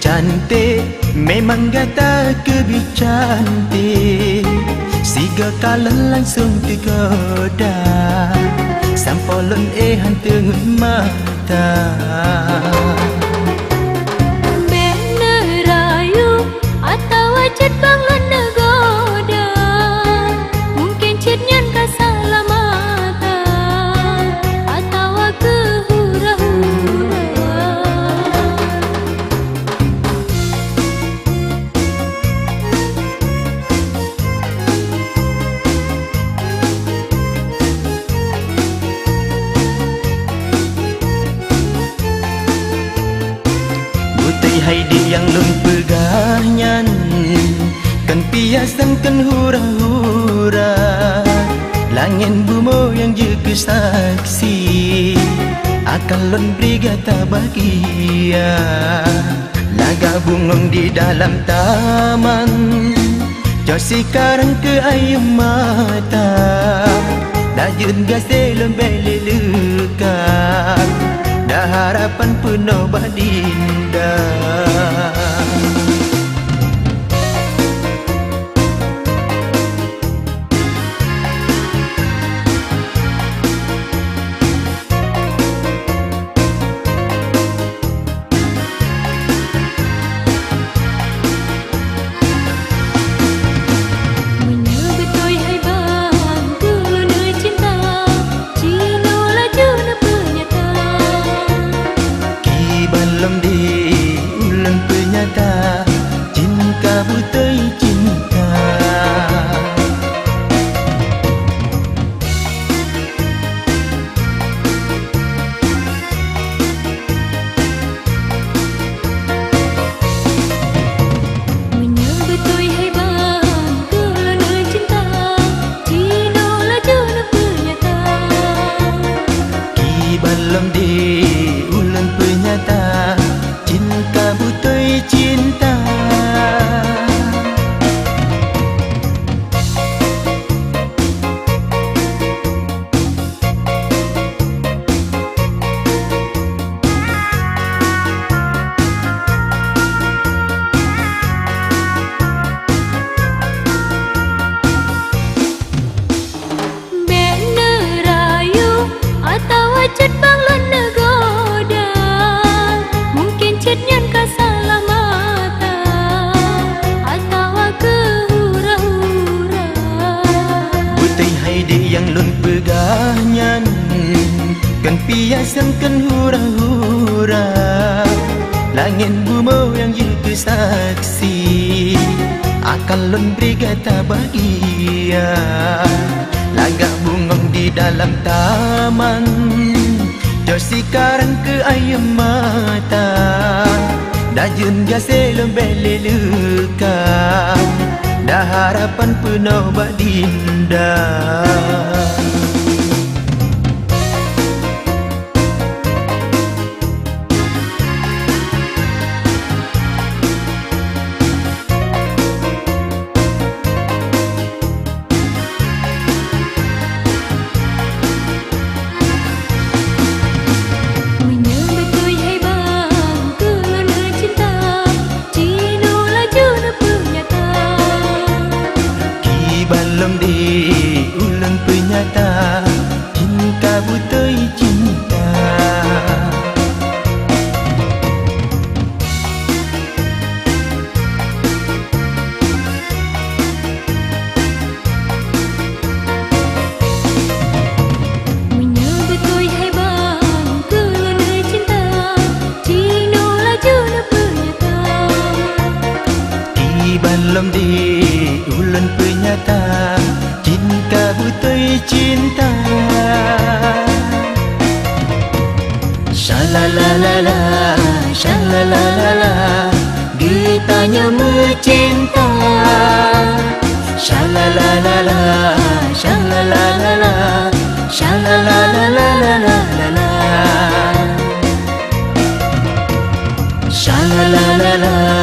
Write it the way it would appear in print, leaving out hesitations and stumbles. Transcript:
Cantik, memang gata kebi cantik. Siga kalan langsung tergoda, sampolon hantu mata. Benerayu atau wajat banglan negoda, mungkin citnyan kasala mata atau kehura-hura. Haidi yang lun pegahnya kan piasan kan hura-hura, langit bumo yang juga saksi akan lun beri gata bahagia. Laga bungong di dalam taman, jauh sekarang ke air mata, dajun gase lembek lelekan, dah harapan penuh badinda. Belum di ulang penyata, cinta butai cinta. Menyebetui hai bang, kelana cinta, Cino laju na penyata. Ki belum di ulang penyata, cinta butai cinta. Benerayu atau wajat banglan negoda, mungkin citnyan kasala mata atau kehura-hura. Butai haidi yang lun pegahnya kan piasan kan hura-hura, langit bumo yang juga saksi akan lun beri gata bahagia. Lagak bungong di dalam taman, jauh sekarang ke air mata, dajun gase lembek lelekan, dah harapan penuh badinda. Menyebetui hai bang, kelana cinta, Cino laju na penyata. Ki belum di ulang penyata, cinta butai cinta. Menyebetui hai bang, kelana cinta, Cino laju na penyata. Ki belum di ulang penyata, cinta butai cinta. Shalalalala, shalalalala, gitanya mencinta. Shalalalala, shalalalala, shalalalala, shalalalala.